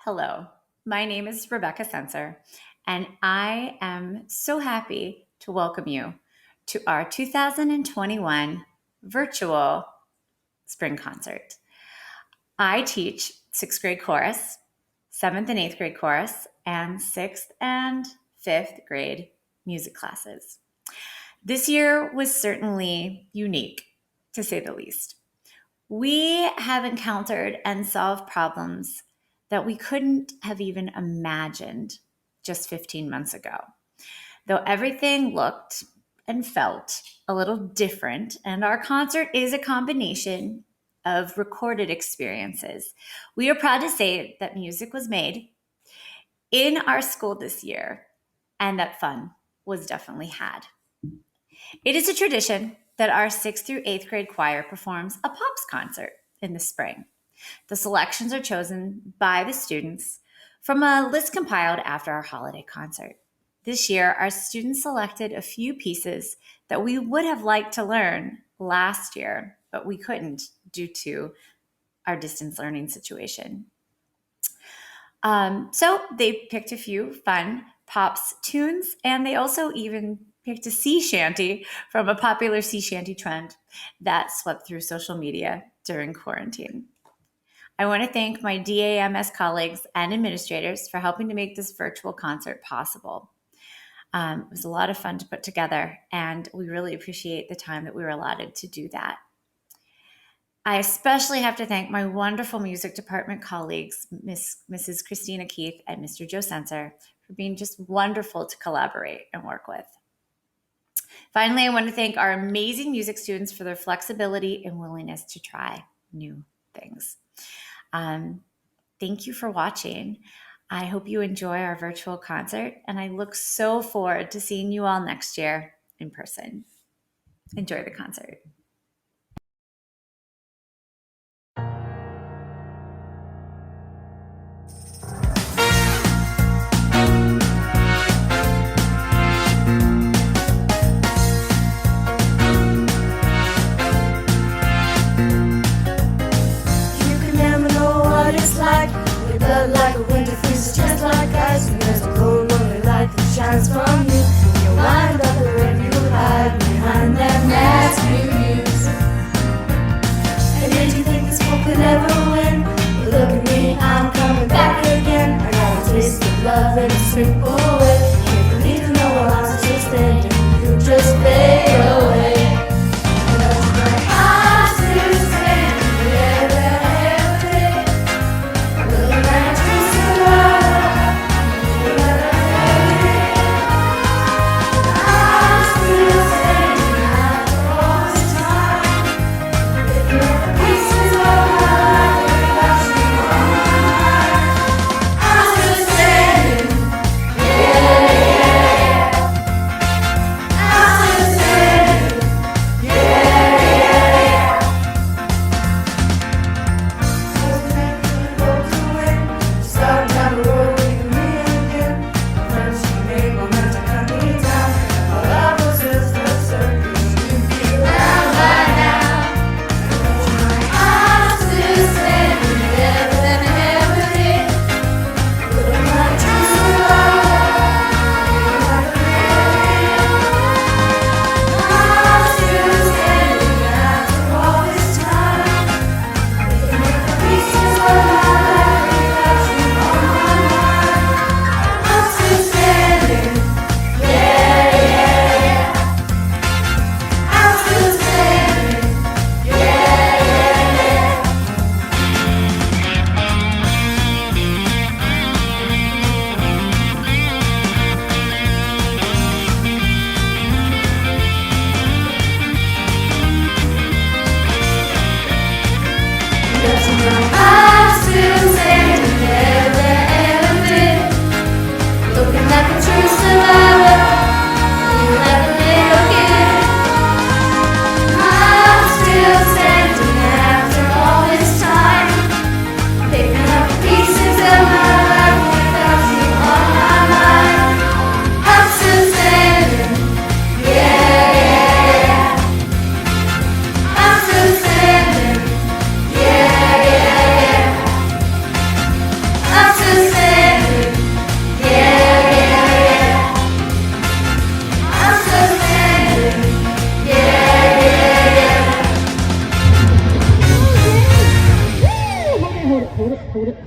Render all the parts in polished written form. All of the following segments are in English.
Hello, my name is Rebecca Sensor, and I am so happy to welcome you to our 2021 virtual spring concert. I teach sixth grade chorus, seventh and eighth grade chorus, and sixth and fifth grade music classes. This year was certainly unique, to say the least. We have encountered and solved problems that we couldn't have even imagined just 15 months ago. Though everything looked and felt a little different, and our concert is a combination of recorded experiences, we are proud to say that music was made in our school this year and that fun was definitely had. It is a tradition that our 6th through 8th grade choir performs a pops concert in the spring. The selections are chosen by the students from a list compiled after our holiday concert. This year, our students selected a few pieces that we would have liked to learn last year, but we couldn't due to our distance learning situation. So they picked a few fun pops tunes, and they also even picked a sea shanty from a popular sea shanty trend that swept through social media during quarantine. I want to thank my DAMS colleagues and administrators for helping to make this virtual concert possible. It was a lot of fun to put together, and we really appreciate the time that we were allotted to do that. I especially have to thank my wonderful music department colleagues, Mrs. Christina Keith and Mr. Joe Sensor, for being just wonderful to collaborate and work with. Finally, I want to thank our amazing music students for their flexibility and willingness to try new things. Thank you for watching. I hope you enjoy our virtual concert, and I look so forward to seeing you all next year in person. Enjoy the concert. Like a winter freezes just like ice, and there's a cold lonely light that shines from you. You're wind up the red you hide behind that mask you use. And did you think this hope could ever win? But look at me, I'm coming back again. I got a taste of love in a simple way. If you need to know while I'm still standing, you just fade away. Yeah.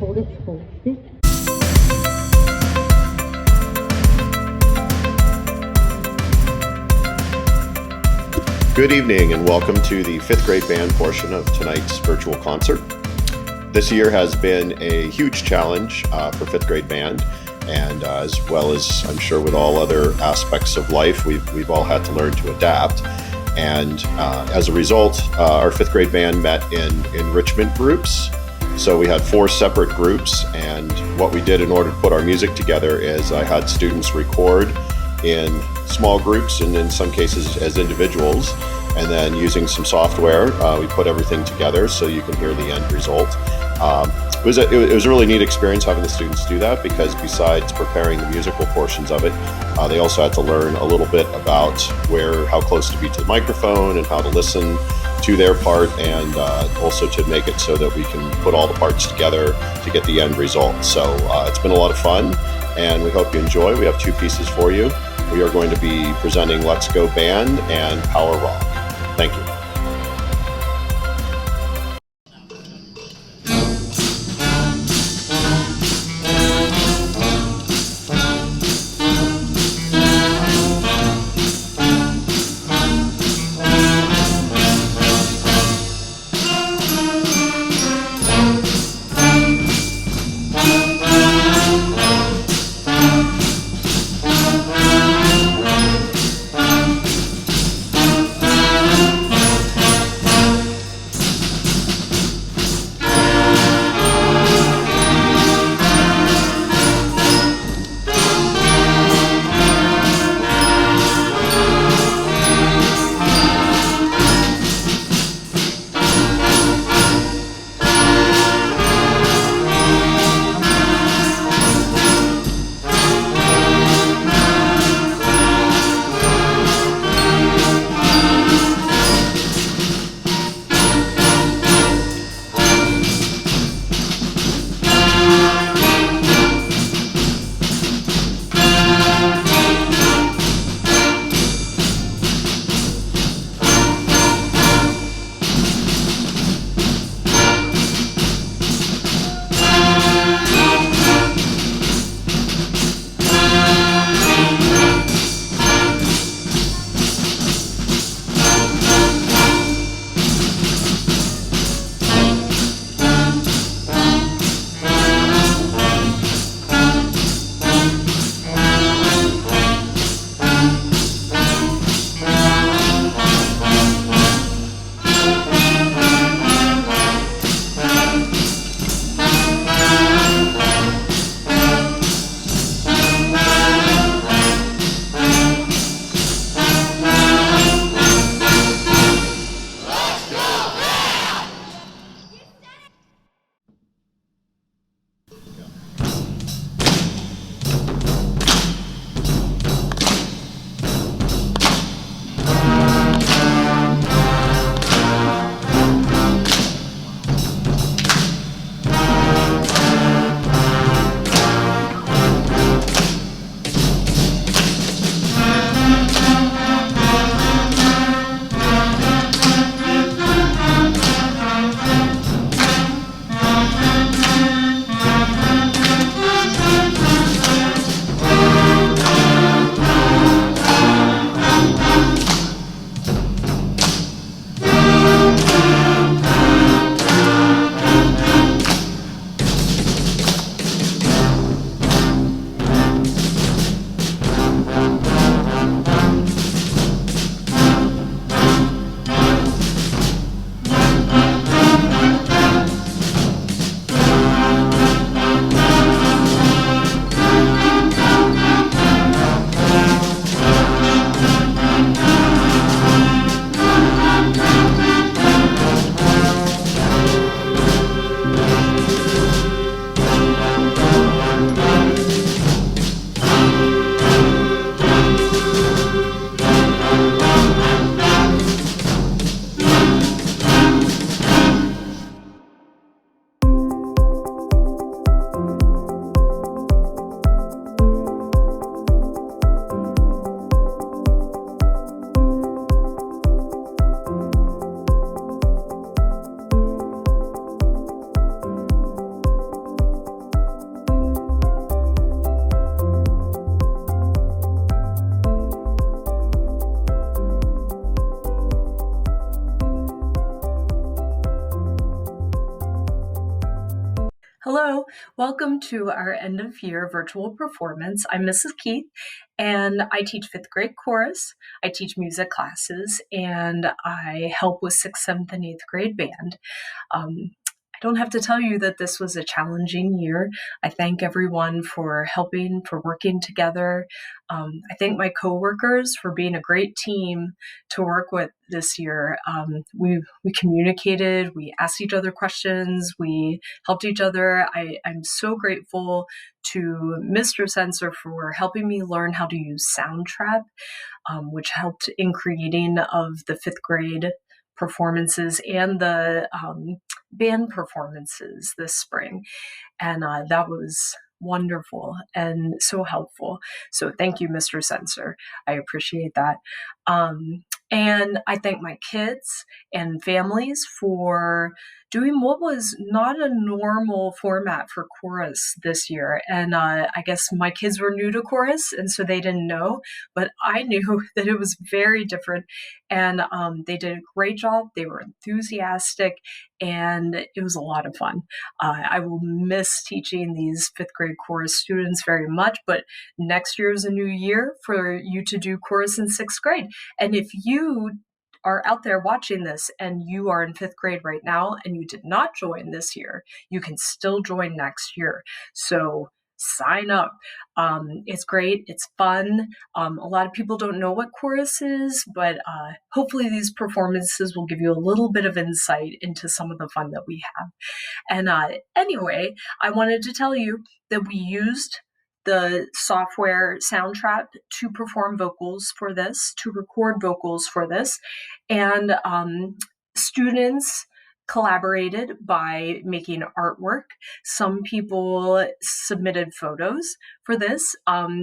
Good evening and welcome to the 5th grade band portion of tonight's virtual concert. This year has been a huge challenge for 5th grade band, and as well as I'm sure with all other aspects of life, we've all had to learn to adapt. And as a result, our 5th grade band met in enrichment groups. So we had 4 separate groups, and what we did in order to put our music together is I had students record in small groups and in some cases as individuals, and then using some software we put everything together so you can hear the end result. It was a really neat experience having the students do that, because besides preparing the musical portions of it, they also had to learn a little bit about how close to be to the microphone and how to listen to their part, and also to make it so that we can put all the parts together to get the end result. So it's been a lot of fun, and we hope you enjoy. We have 2 pieces for you. We are going to be presenting Let's Go Band and Power Rock. Thank you. Welcome to our end of year virtual performance. I'm Mrs. Keith, and I teach fifth grade chorus. I teach music classes, and I help with sixth, seventh, and eighth grade band. I don't have to tell you that this was a challenging year. I thank everyone for helping, for working together. I thank my coworkers for being a great team to work with this year. We communicated, we asked each other questions, we helped each other. I'm so grateful to Mr. Sensor for helping me learn how to use Soundtrap, which helped in creating of the fifth grade performances and the band performances this spring. And that was wonderful and so helpful. So thank you, Mr. Sensor. I appreciate that. And I thank my kids and families for doing what was not a normal format for chorus this year. And I guess my kids were new to chorus, and so they didn't know, but I knew that it was very different. And they did a great job. They were enthusiastic, and it was a lot of fun. I will miss teaching these fifth grade chorus students very much, but next year is a new year for you to do chorus in sixth grade. And if you are out there watching this and you are in fifth grade right now and you did not join this year, you can still join next year. So sign up. It's great. It's fun. A lot of people don't know what chorus is, but hopefully these performances will give you a little bit of insight into some of the fun that we have. And anyway, I wanted to tell you that we used the software Soundtrap to perform vocals for this, to record vocals for this. And students collaborated by making artwork. Some people submitted photos for this.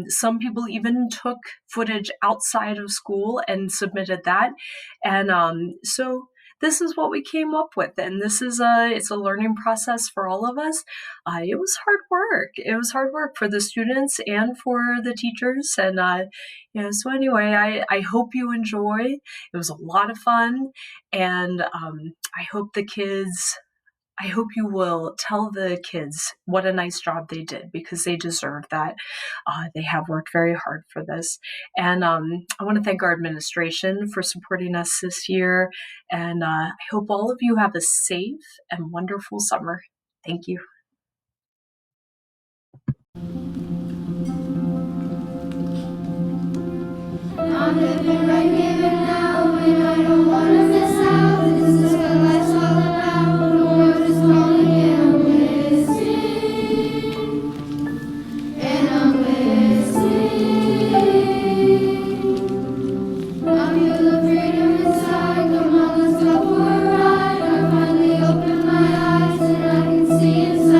Some people even took footage outside of school and submitted that. And so this is what we came up with, and this is it's a learning process for all of us. It was hard work. It was hard work for the students and for the teachers, and so anyway, I hope you enjoy. It was a lot of fun, and I hope you will tell the kids what a nice job they did, because they deserve that. They have worked very hard for this. And I want to thank our administration for supporting us this year. And I hope all of you have a safe and wonderful summer. Thank you. I'm living right here and now, and I don't wanna miss out. This is what life's all about. The world is calling and I'm listening, and I'm listening. I feel the freedom inside. Come on, let's go for a ride. I finally opened my eyes and I can see inside.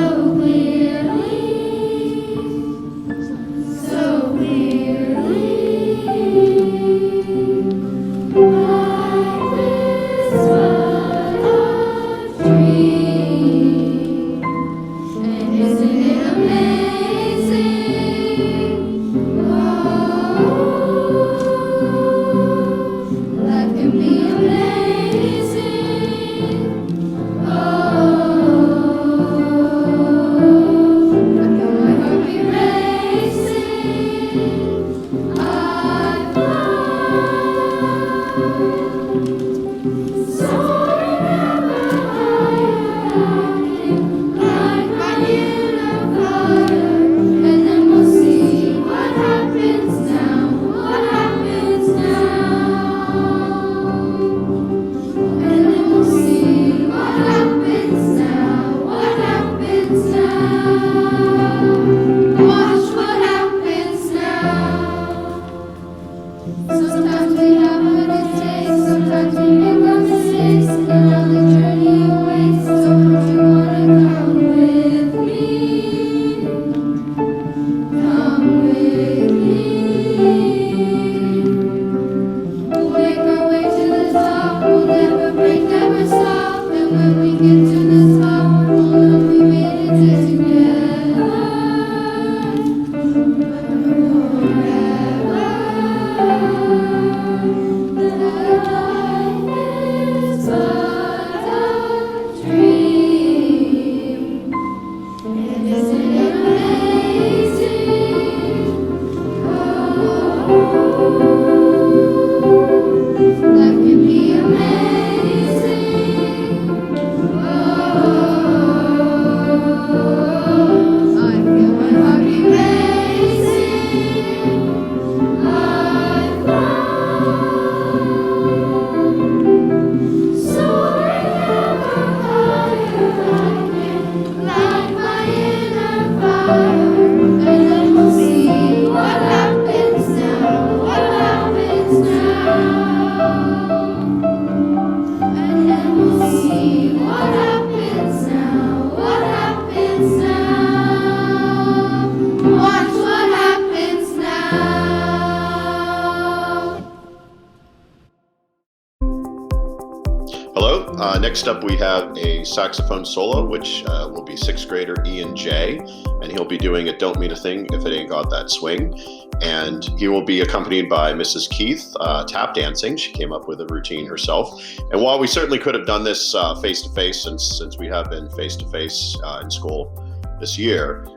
Next up, we have a saxophone solo, which will be 6th grader Ian J, and he'll be doing It Don't Mean a Thing If It Ain't Got That Swing. And he will be accompanied by Mrs. Keith, tap dancing. She came up with a routine herself. And while we certainly could have done this face-to-face, since we have been face-to-face in school this year,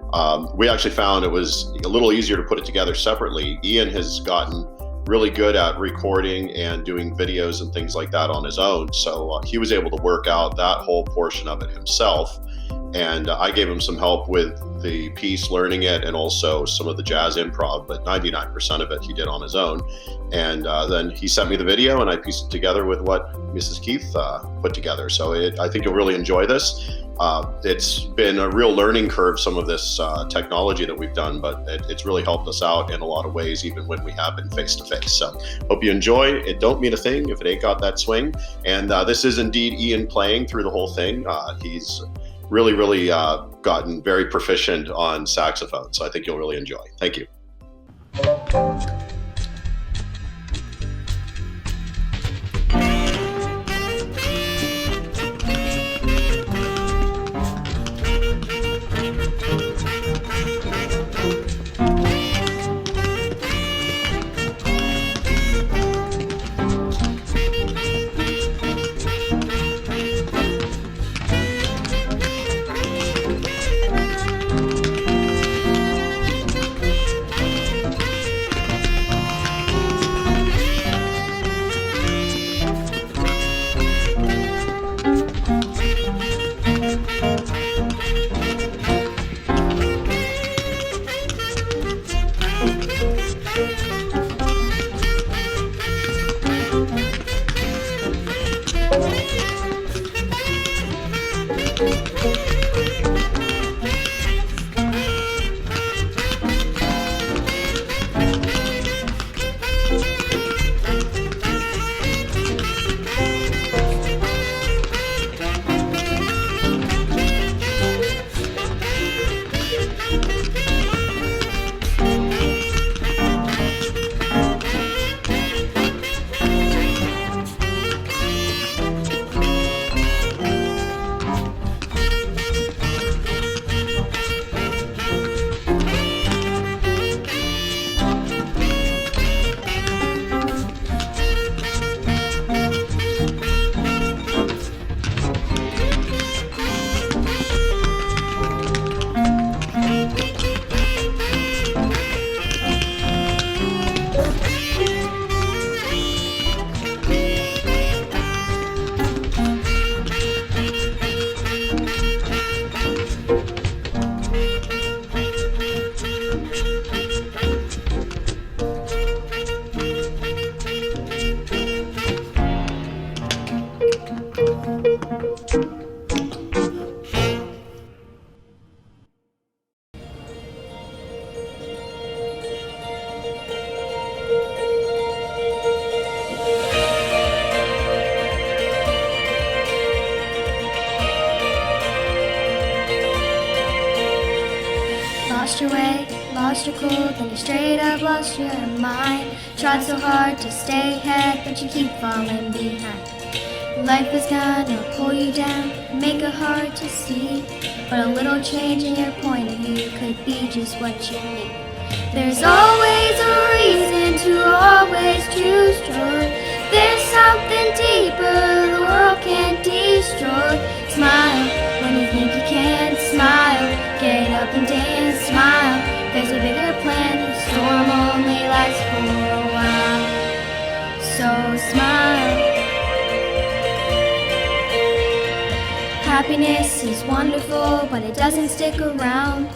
we actually found it was a little easier to put it together separately. Ian has gotten really good at recording and doing videos and things like that on his own. So he was able to work out that whole portion of it himself. And I gave him some help with the piece, learning it, and also some of the jazz improv, but 99% of it he did on his own. And then he sent me the video and I pieced it together with what Mrs. Keith put together. So I think you'll really enjoy this. It's been a real learning curve, some of this technology that we've done, but it's really helped us out in a lot of ways, even when we have been face-to-face. So hope you enjoy. It don't mean a thing if it ain't got that swing. And this is indeed Ian playing through the whole thing. He's really gotten very proficient on saxophone, so I think you'll really enjoy. Thank you. Lost your way, lost your cool, then you straight up lost your mind. Tried so hard to stay ahead, but you keep falling behind. Life is gonna pull you down, make it hard to see, but a little change in your point of view could be just what you need. There's always a reason to always choose joy. There's something deeper the world can't destroy. Smile when you think you can't smile. Get up and dance, smile. There's a bigger plan. The storm only lasts for a while. So smile. Happiness is wonderful, but it doesn't stick around.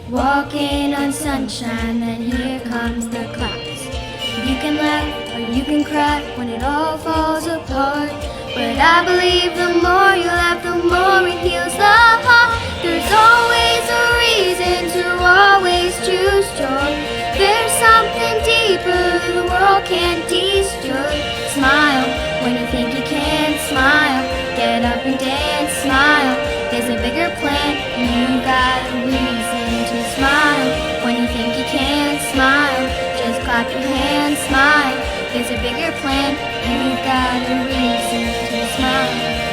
Walking on sunshine, then here comes the clouds. You can laugh or you can cry when it all falls apart. But I believe the more you laugh, the more it heals the heart. There's always a reason to always choose joy. There's something deeper the world can't destroy. Smile when you think you can't smile. Get up and dance, smile. There's a bigger plan, you got a reason to smile. When you think you can't smile, just clap your hands, smile. There's a bigger plan, you got a reason to smile.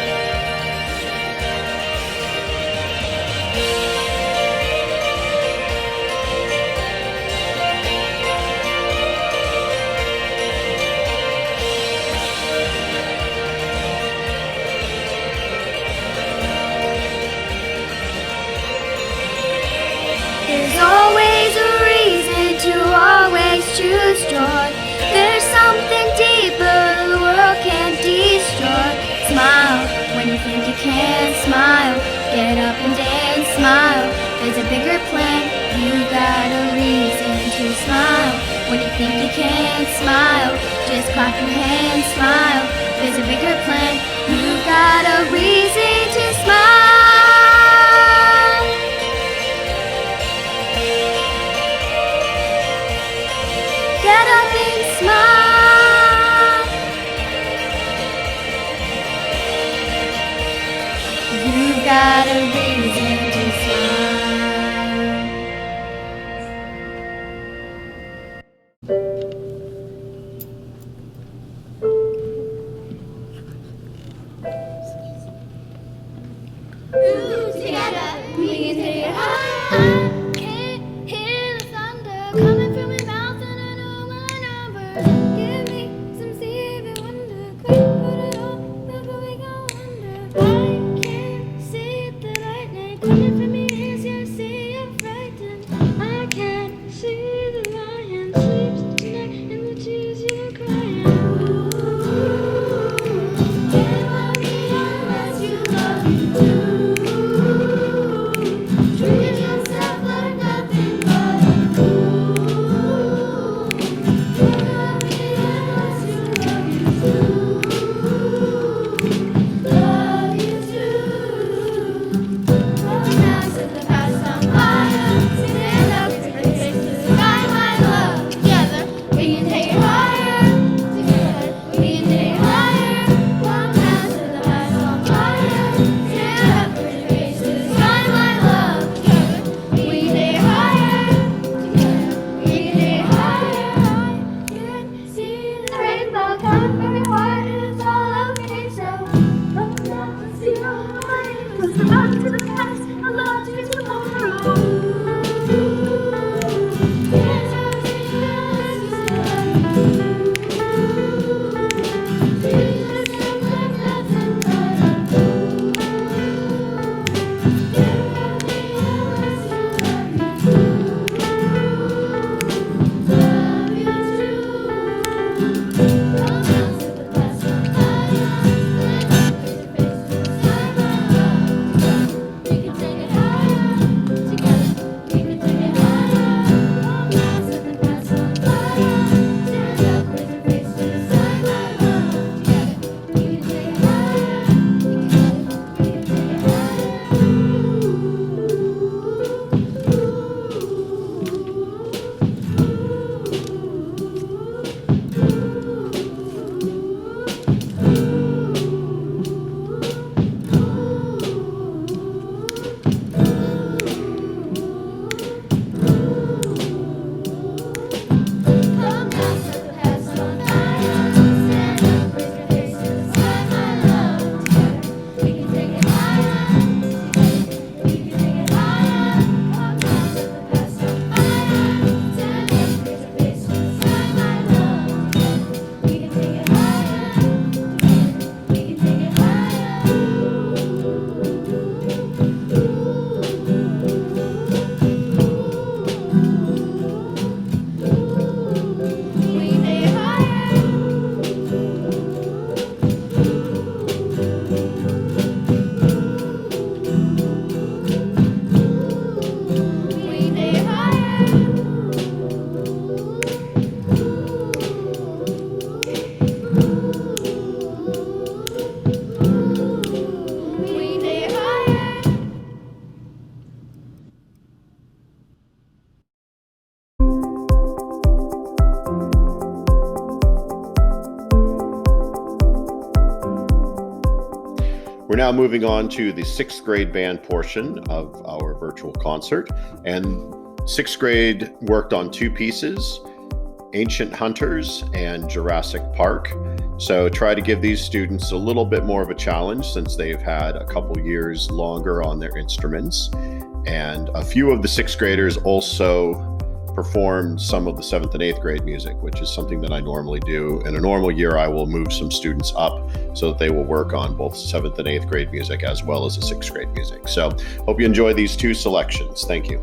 something deeper the world can't destroy. Smile when you think you can't smile. Get up and dance, smile. There's a bigger plan. You got a reason to smile. When you think you can't smile, just clap your hands, smile. There's a bigger plan. You got a reason to smile. Get up and smile. You got a reason to smile. Together we can take it high. I can't hear the thunder coming from your mouth, and I know my number. Give me some Stevie Wonder, quick, put it on before we go under. I can't see the lightning coming from your ears, you see you're frightened. I can't see the lion sleeps tonight in the tears you're crying. Can't love me unless you love me too. Treat yourself like nothing but a fool. Can't love me unless you love you too. Love you too. Rolling eyes at the past on fire. Stand up to the face to the sky, my love. Together we can take it higher. Together we can take it higher. Rolling eyes at the past on fire. Stand up to the face to the sky, my love. Together we can take it higher. Together we can take it higher. I can see the rainbow coming from your heart, and it's all okay. So love now, see your light. Close the back to the past, I love to be tomorrow. Can't love me unless you love me too. Treat yourself like nothing but a fool. Can't love me unless you love me too. Love you too. Come down to the past on fire. Stand up, raise your face to the sky, my love. We can take it higher. Together we can take it higher. Come down to the past on fire. Stand up, raise your face to the sky, my love. Together we can take it higher. Together we can take it Come down to the past on fire. Stand up, raise your face to the sky, my love. Together we can take it higher. Together we can take it higher. Come down to the past on fire. Stand up, raise your face to the sky, my love. Together we can take it higher. Together we can take it higher. We can take it higher. We can take it higher. We can take it higher. We're now moving on to the sixth grade band portion of our virtual concert. And sixth grade worked on two pieces, Ancient Hunters and Jurassic Park. So try to give these students a little bit more of a challenge since they've had a couple years longer on their instruments. And a few of the sixth graders also performed some of the seventh and eighth grade music, which is something that I normally do. In a normal year, I will move some students up so that they will work on both seventh and eighth grade music as well as the sixth grade music. So hope you enjoy these two selections. Thank you.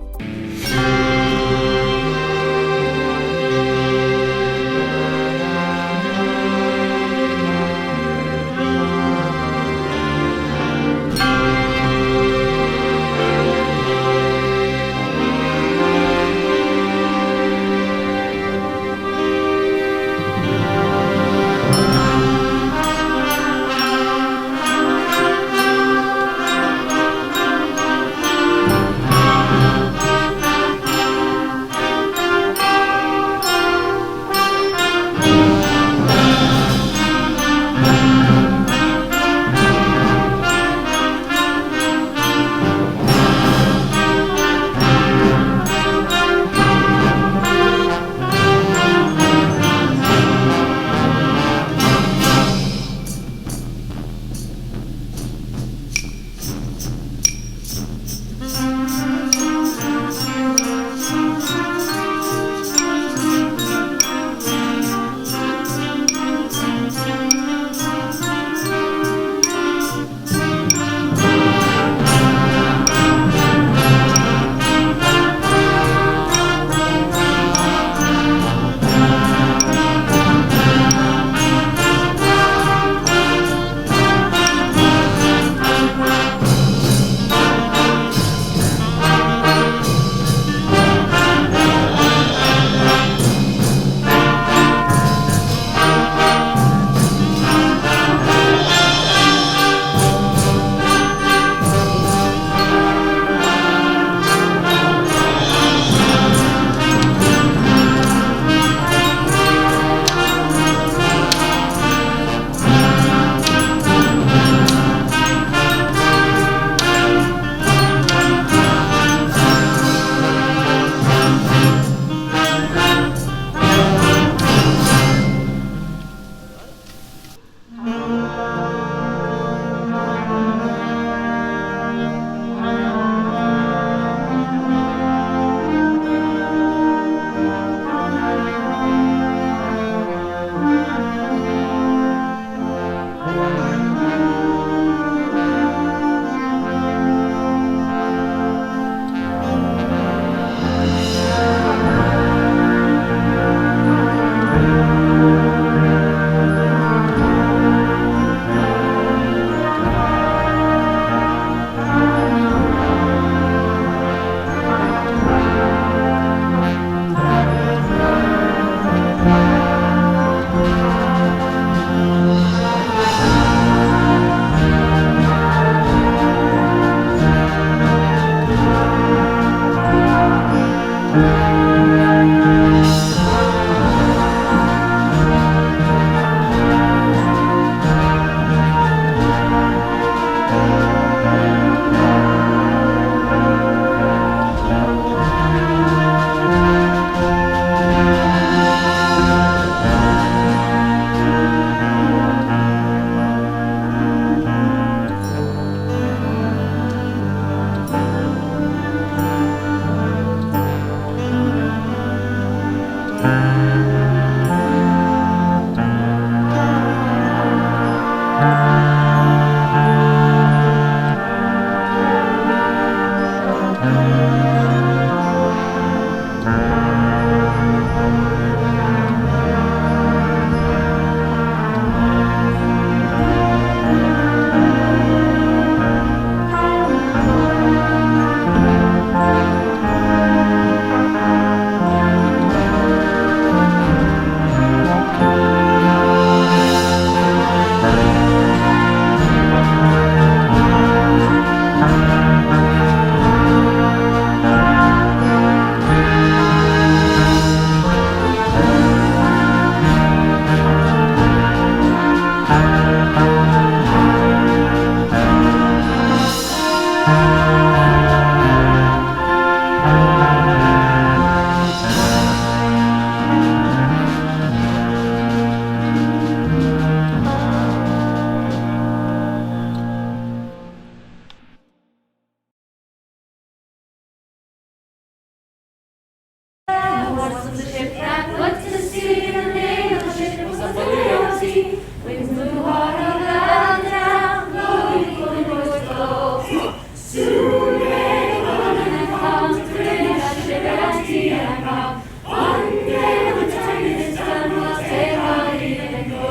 oars of the ship that put to sea. The name of the ship was the Sea. Winds blew hard up and down, blowing, blowing, blowing, blow. Soon may the Wellerman come to bring us sugar and tea and rum. One day when time is done, we'll take our leave and go.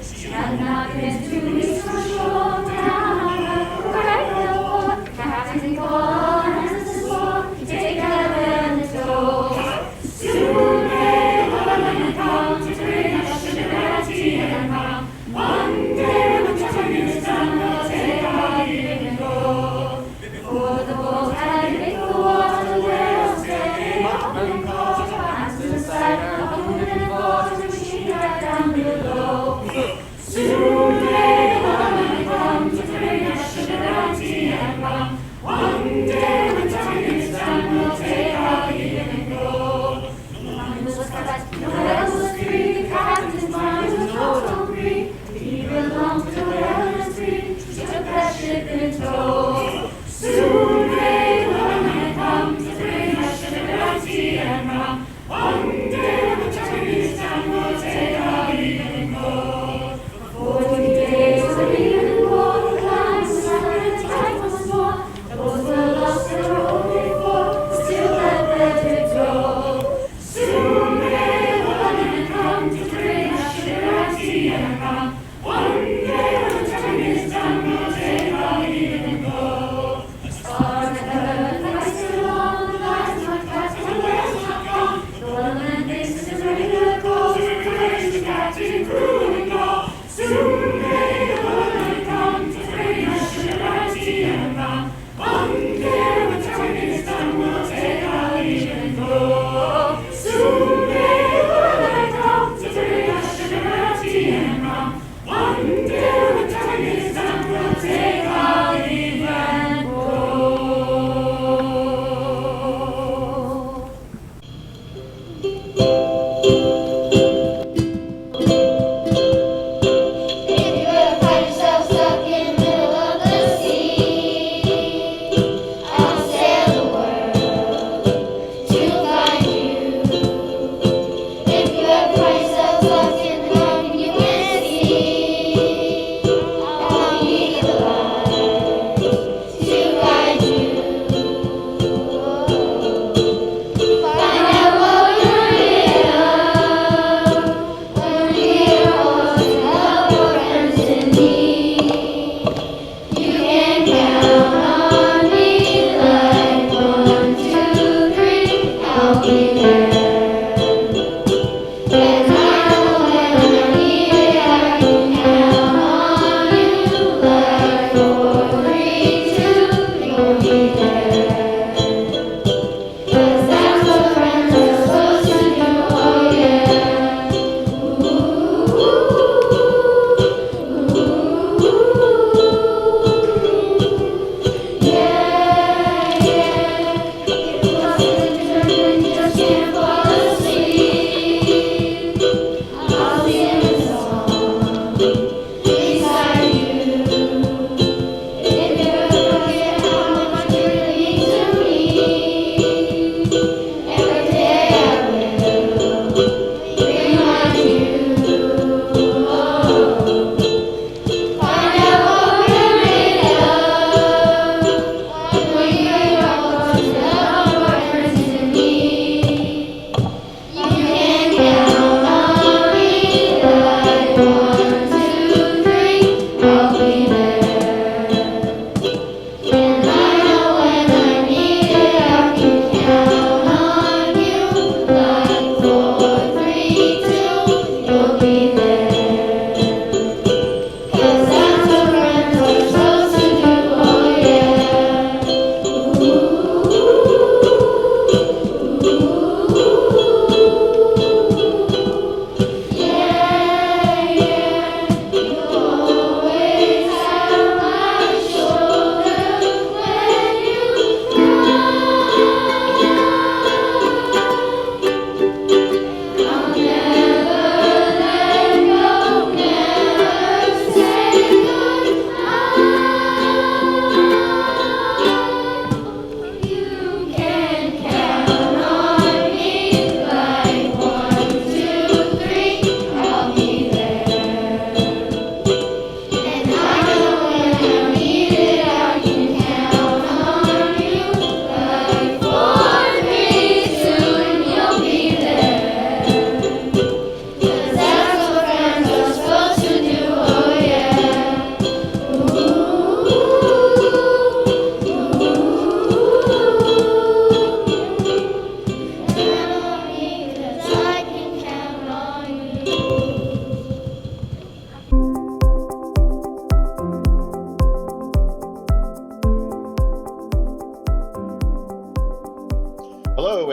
She had not been 2 weeks from shore, down on her Graeca port. Captain Cullen and Mrs. War, take that whale in tow. Soon may the Wellerman come to bring us sugar and tea and rum. One day when time is done, we'll take our leave and go. Before the boat had hit the water, the whales came up and caught her hands to the side of the wooden boat, which she got down below. Soon may the Wellerman come to bring us sugar and tea and rum. One day when time is done, we'll take our leave and go. The line was cut, the whale was free, the captain's mind was total free. He belonged to the Wellerman's creed, he took that ship in tow. Soon may the Wellerman come to bring us sugar and tea and rum. One day when time is done, we'll take our leave and go. 40 days of leaving and war, the line was severed and the time was more. The boats were lost and were home before, still that whale did tow. Soon may the Wellerman come to bring us sugar and tea and rum. One day when time is done, we'll take our leave and go. As far as heaven lies along, the lines not cast and the whales not gone. The Wellerman thinks his regular calls, encourage the captain, crew, and all. Soon may the Wellerman come to bring us sugar and tea and rum. One day when time is done, we'll take our leave and go. Soon may the Wellerman come to bring us sugar and tea and rum. One day when time is done, we'll take our leave and go. If you ever find yourself stuck in the middle of the sea, I'll sail the world to find you. If you ever find yourself stuck in the dark and you can't see, I'll be the light to guide you. Find out what you're made of when you're here or to help your friends in need. You can count on me like 1, 2, 3, I'll be there. And I know when I'm here, I can count on you like 4, 3, 2, you'll be there. 'Cause that's what friends are supposed to do, oh yeah. Yeah, yeah. Get lost in the journey, you just can't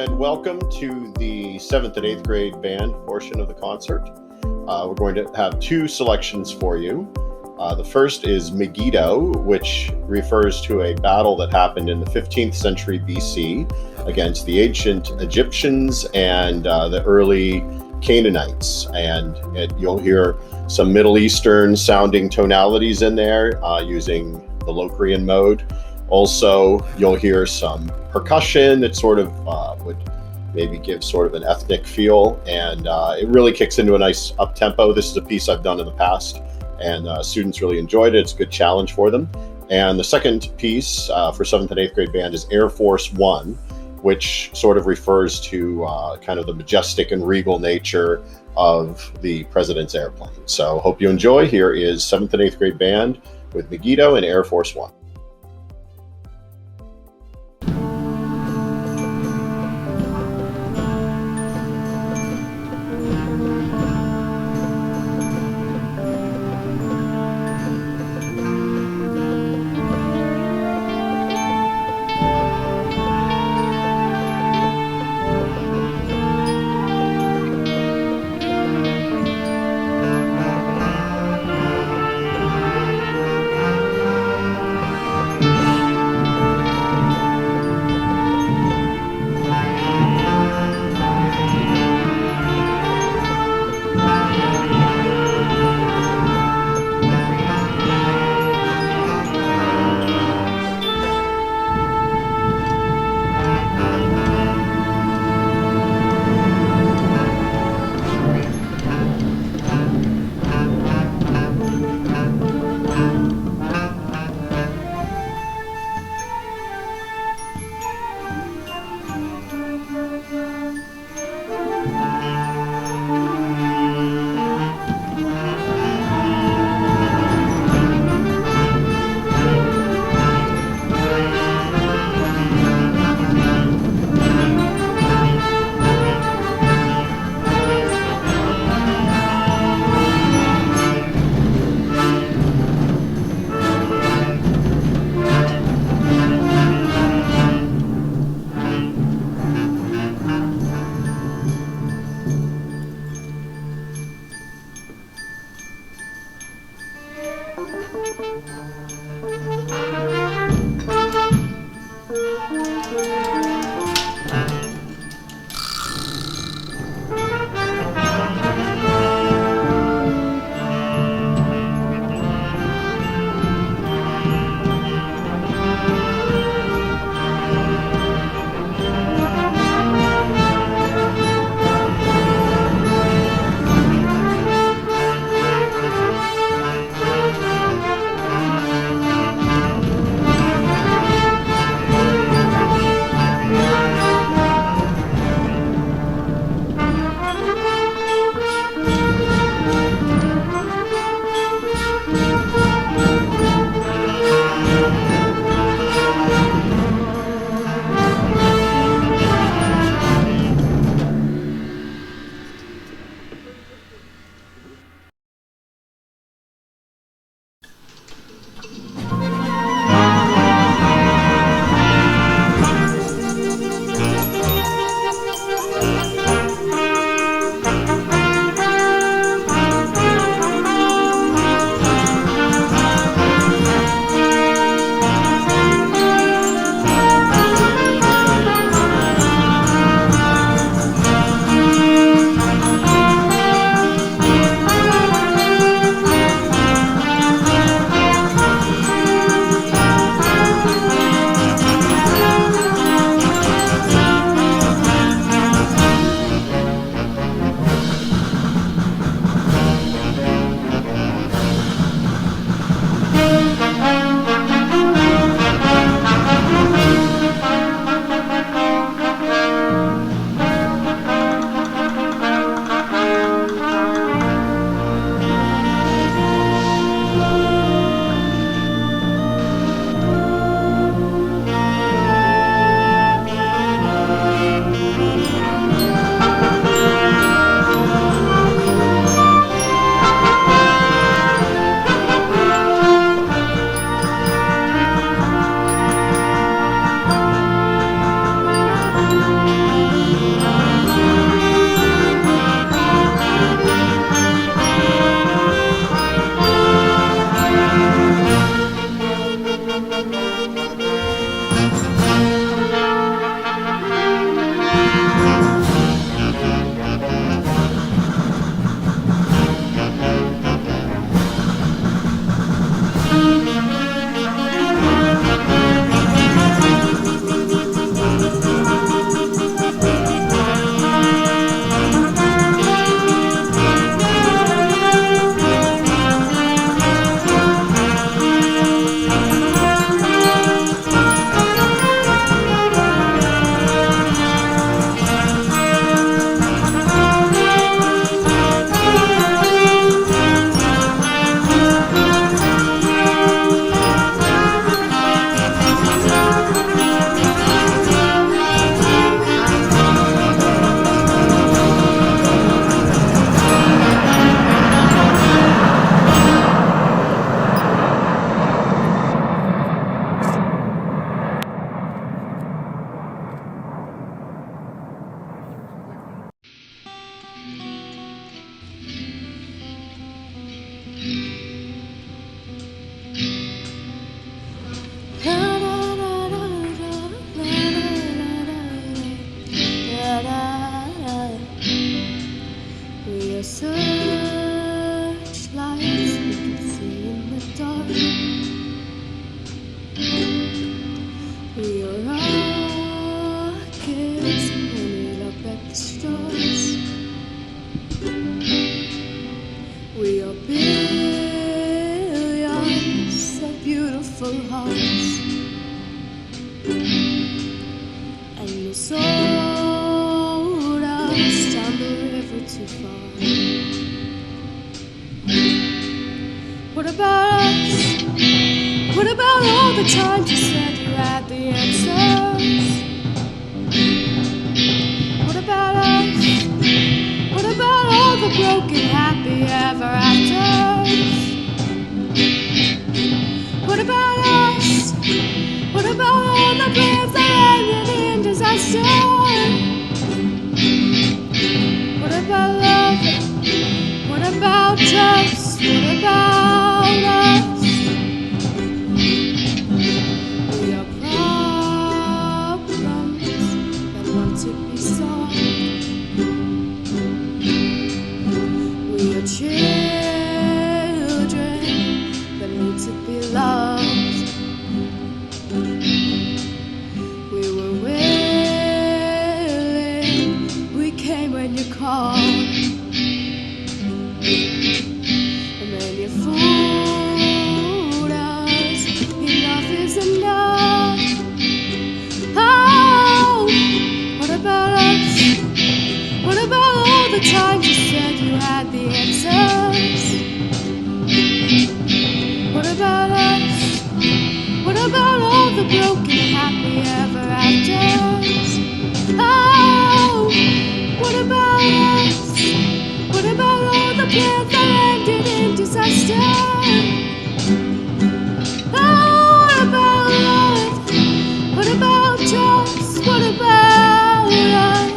and welcome to the 7th and 8th grade band portion of the concert. We're going to have two selections for you. The first is Megiddo, which refers to a battle that happened in the 15th century BC against the ancient Egyptians and the early Canaanites. And you'll hear some Middle Eastern sounding tonalities in there using the Locrian mode. Also, you'll hear some percussion that sort of would maybe give sort of an ethnic feel, and it really kicks into a nice up-tempo. This is a piece I've done in the past, and students really enjoyed it. It's a good challenge for them. And the second piece for 7th and 8th grade band is AirForce One, which sort of refers to kind of the majestic and regal nature of the president's airplane. So hope you enjoy. Here is 7th and 8th grade band with Megiddo and AirForce One. times you said you had the answers? What about us? What about all the broken happy ever afters? What about us? What about all the plans that ended in disaster? What about love? What about trust? What about us? We are problems that want to be solved. We are children that need to be loved. We were willing, we came when you called. And then you fooled us, enough is enough. Oh, what about us? What about all the times you said you had the answers? What about us? What about all the broken happy ever afters? Oh, what about us? What about all the plans that ended in disaster? Oh, what about love? What about trust? What about us?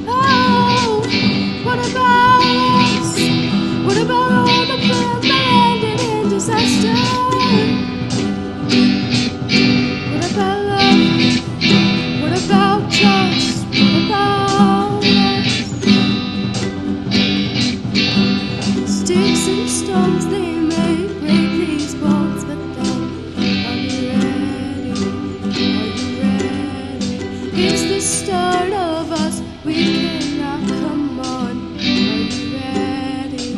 Oh, what about us? What about all the plans that ended in disaster? What about love? What about trust? What about us? Sticks and stones, they may break these bones, but then, are you ready? Are you ready? It's the start of us, we cannot come on. Are you ready?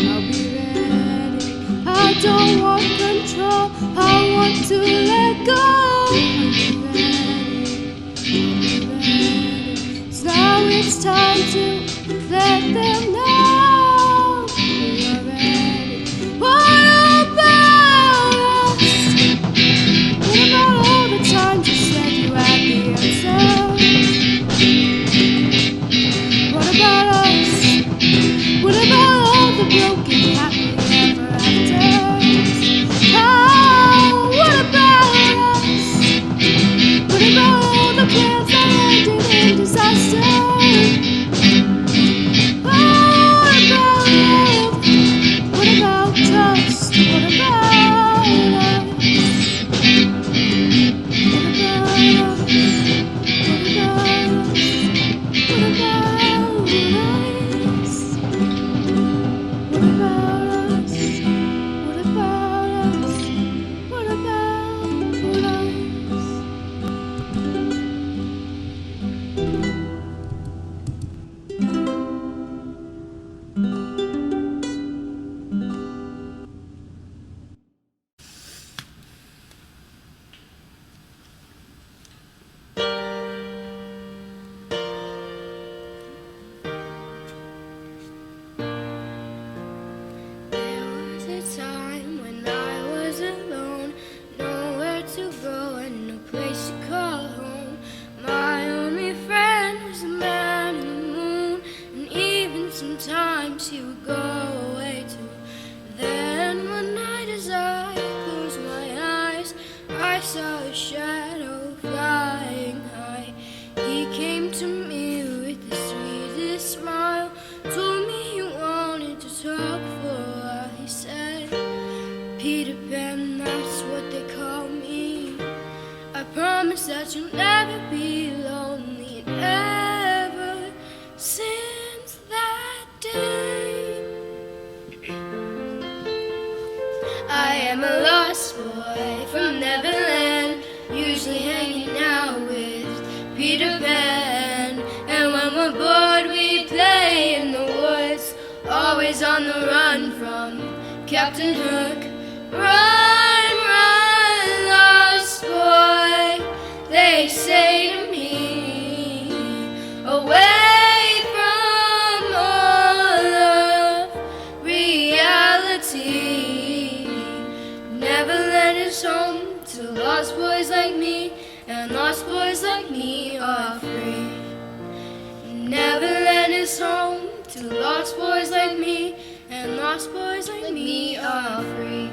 I'll be ready. I don't want control, I want to let go. Are you ready? I'll be ready. So now it's time to let them know we are ready. What about us? What about all the times you said you had the answers? What about us? What about all the broken happy ever afters? Oh, what about us? What about all the plans that ended in disaster? Oh, what about love? What about trust? What about us? What about us? What about us? What about us? What about us? What about us? What about us? There was a time when I was alone, nowhere to go and no place to call home. My only friend was a man in the moon, and even sometimes he would go away too. Then one night as I closed my eyes, I saw a shadow flying high. He came to me with the sweetest smile, told me he wanted to talk for a while. He said, Peter Pan, that's what they call me. I promise that you'll never be lonely. And ever since that day, I am a lost boy from Neverland, usually hanging out with Peter Pan. And when we're bored, we play in the woods, always on the run from Captain Hook. Run, run, lost boy, they say to me, away from all of reality. Neverland is home to lost boys like me, and lost boys like me are free. Neverland is home to lost boys like me, and lost boys like me are free.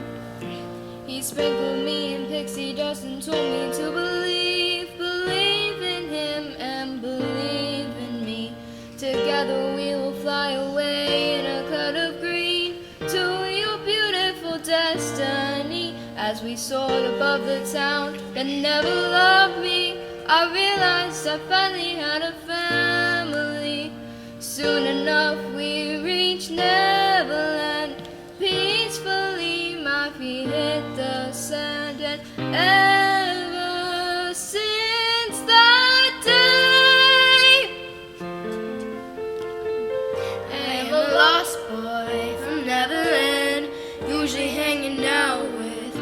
He sprinkled me in pixie dust and told me to believe in him and believe in me. Together we will fly away in a cloud of green to your beautiful destiny. As we soared above the town that never loved me, I realized I finally had a family. Soon enough we reached Neverland. Peacefully my feet hit the sand, and ever since that day I am a lost boy from Neverland, usually hanging out with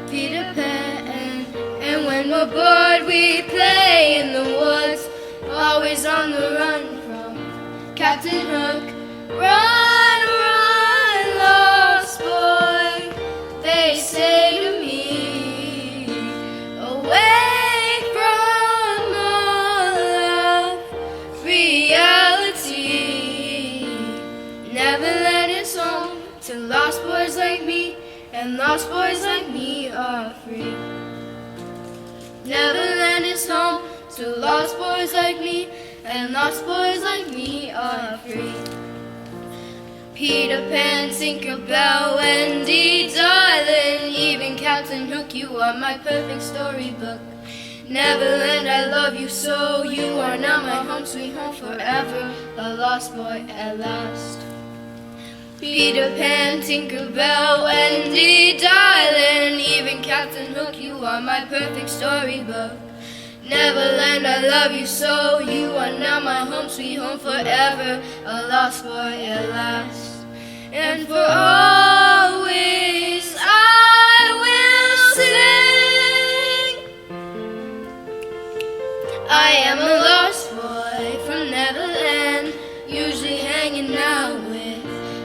Peter Pan. And when we're bored we play in the woods, always on the run from Captain Hook. Run, run, lost boy, they say to me, away from all of reality. Neverland is home to lost boys like me, and lost boys like me are free. Neverland is home to lost boys like me, and lost boys like me are free. Peter Pan, Tinkerbell, Wendy, darling, even Captain Hook, you are my perfect storybook. Neverland, I love you so, you are now my home, sweet home forever, a lost boy at last. Peter Pan, Tinkerbell, Wendy, darling, even Captain Hook, you are my perfect storybook. Neverland, I love you so, you are now my home, sweet home forever, a lost boy at last. And for always I will sing. I am a lost boy from Neverland, usually hanging out with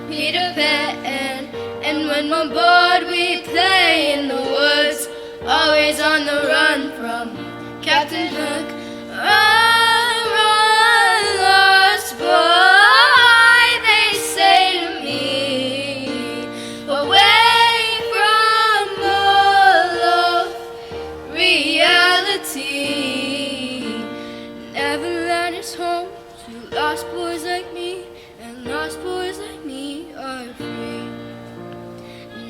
Peter Pan. And when we're bored we play in the woods, always on the run from Captain Hook. Run, run, lost boy, they say to me, away from all of reality. Neverland is home to lost boys like me, and lost boys like me are free.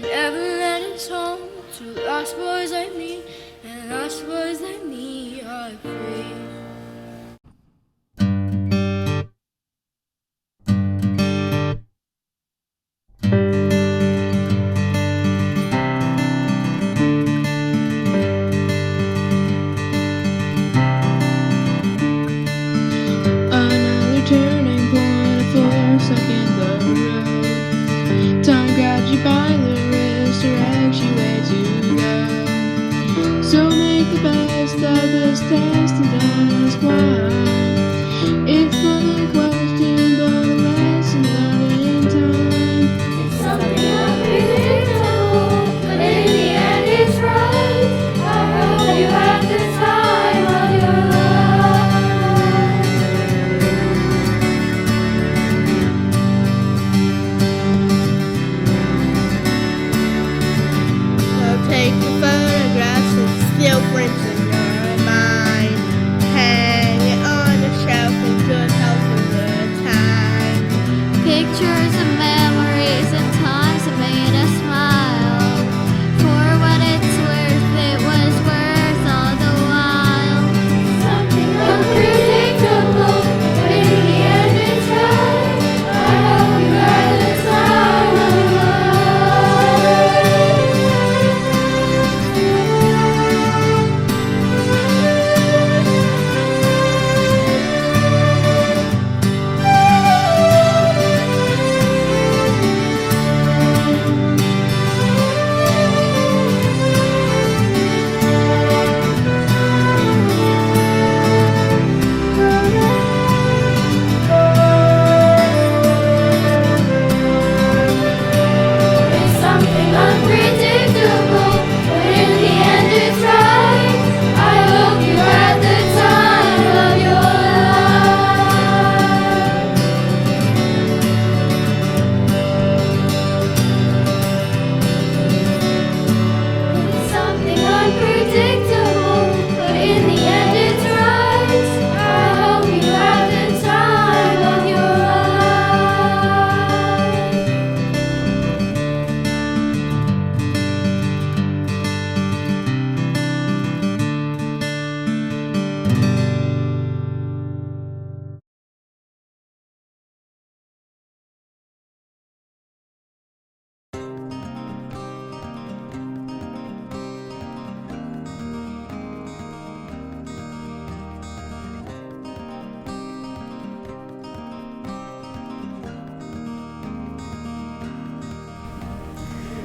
Neverland is home to lost boys like me, and lost boys like me are free. Another turning point, a floor stuck in the road. Time grabs you by the wrist, directs you where to go. So make the best of this test and don't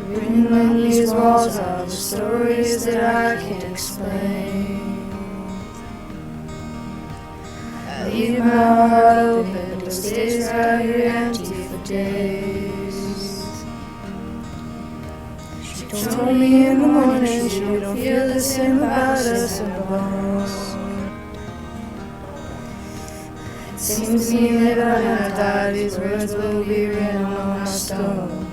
Written on these walls are the stories that I can't explain. I leave my heart open, but stays right here empty for days. She told me in the morning she don't feel the same about us in the bones. It seems to me that when I die, these words will be written on my stone.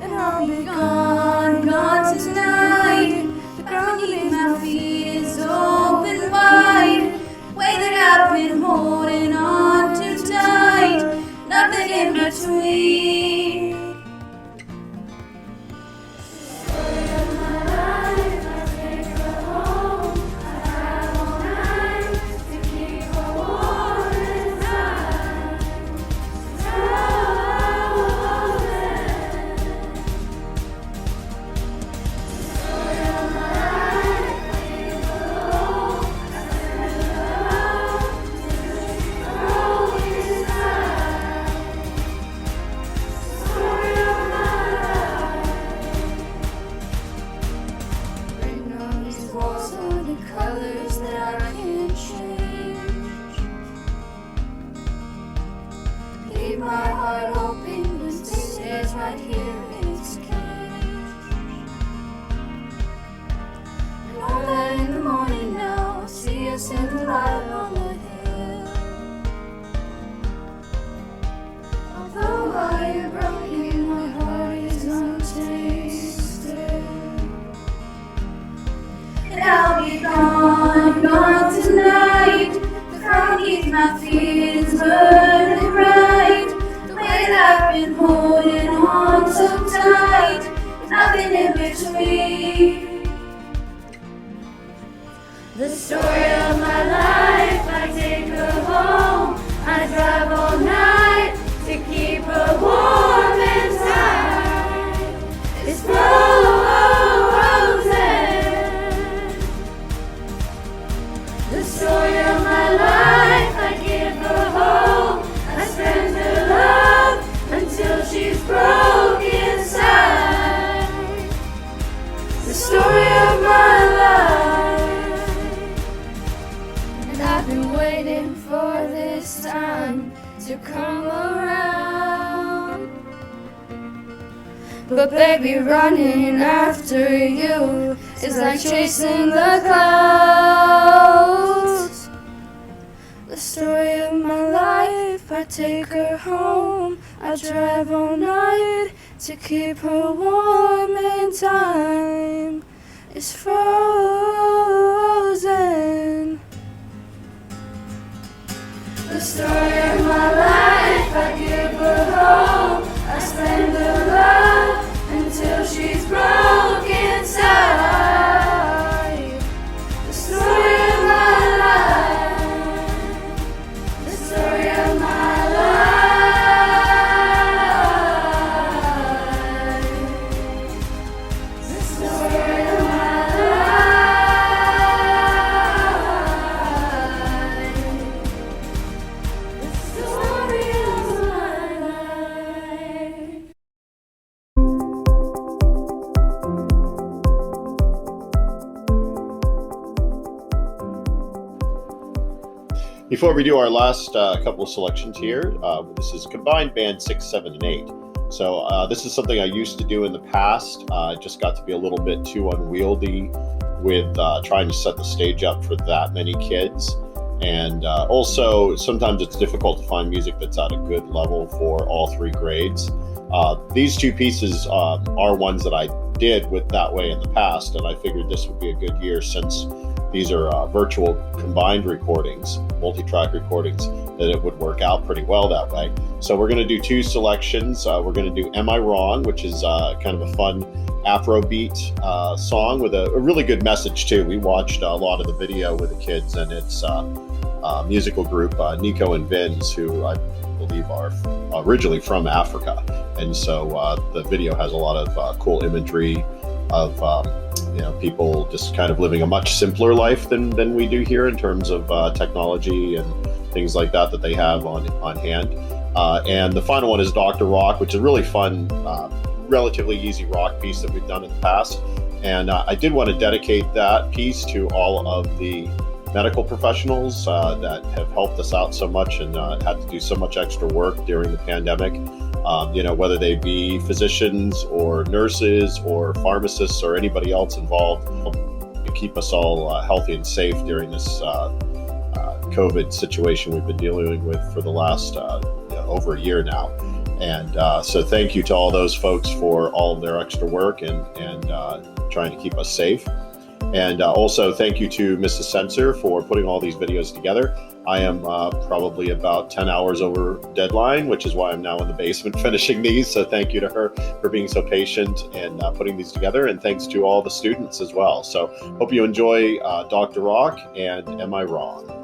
And I'll be gone, gone tonight. The ground beneath my feet is open wide. Way that I've been holding on too tight. Nothing in between. The story of my life, I take her home. I drive all night to keep her warm inside. It's frozen. The story of my life, I give her hope. I spend her love until she's broke inside. The story of my life. I've been waiting for this time to come around. But baby, running after you is like chasing the clouds. The story of my life, I take her home. I drive all night to keep her warm in time. It's frozen. The story of my life, I give her hope. I spend her love until she's broke inside. The story of my life. The story of my life. The story of my Before we do our last couple of selections here, this is combined band 6, 7, and 8. So this is something I used to do in the past. It just got to be a little bit too unwieldy with trying to set the stage up for that many kids. And also, sometimes it's difficult to find music that's at a good level for all 3 grades. These 2 pieces are ones that I did with that way in the past, and I figured this would be a good year since these are virtual combined recordings, multi-track recordings, that it would work out pretty well that way. So we're going to do 2 selections. We're going to do Am I Wrong, which is kind of a fun Afrobeat song with a really good message too. We watched a lot of the video with the kids, and it's musical group Nico and Vince, who I believe are originally from Africa. And so the video has a lot of cool imagery of people just kind of living a much simpler life than we do here in terms of technology and things like that they have on hand. And the final one is Dr. Rock, which is a really fun, relatively easy rock piece that we've done in the past. And I did want to dedicate that piece to all of the medical professionals that have helped us out so much and had to do so much extra work during the pandemic. Whether they be physicians or nurses or pharmacists or anybody else involved to keep us all healthy and safe during this COVID situation we've been dealing with for the last over a year now. And so thank you to all those folks for all of their extra work and trying to keep us safe. And also thank you to Mrs. Censor for putting all these videos together. I am probably about 10 hours over deadline, which is why I'm now in the basement finishing these. So thank you to her for being so patient and putting these together. And thanks to all the students as well. So hope you enjoy Dr. Rock and Am I Wrong?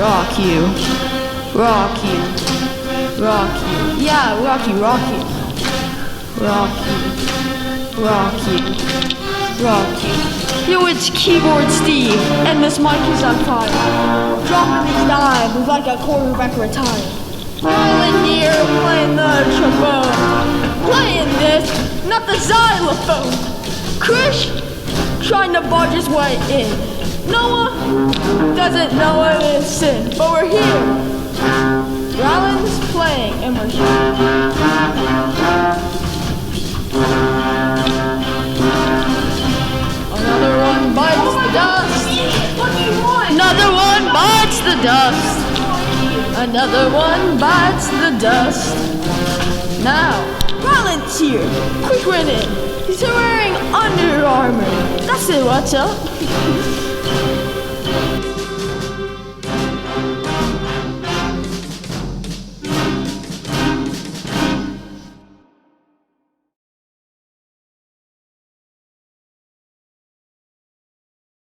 Rock you. Rock you. Rock you. Yeah, rock you. Rock you. Rock you. Rock you. Rock you. Yo, it's Keyboard Steve, and this mic is on fire. Dropping these dimes like a quarterback retired. Rolling here, playing the trombone. Playing this, not the xylophone. Krish, trying to barge his way in. Noah doesn't know it is sin, but we're here. Rollins playing, and we're here. Another one bites the dust. Another one bites the dust. Another one bites the dust. Now, Rollins here. Quick run in. He's wearing Under Armour. That's it, what's up?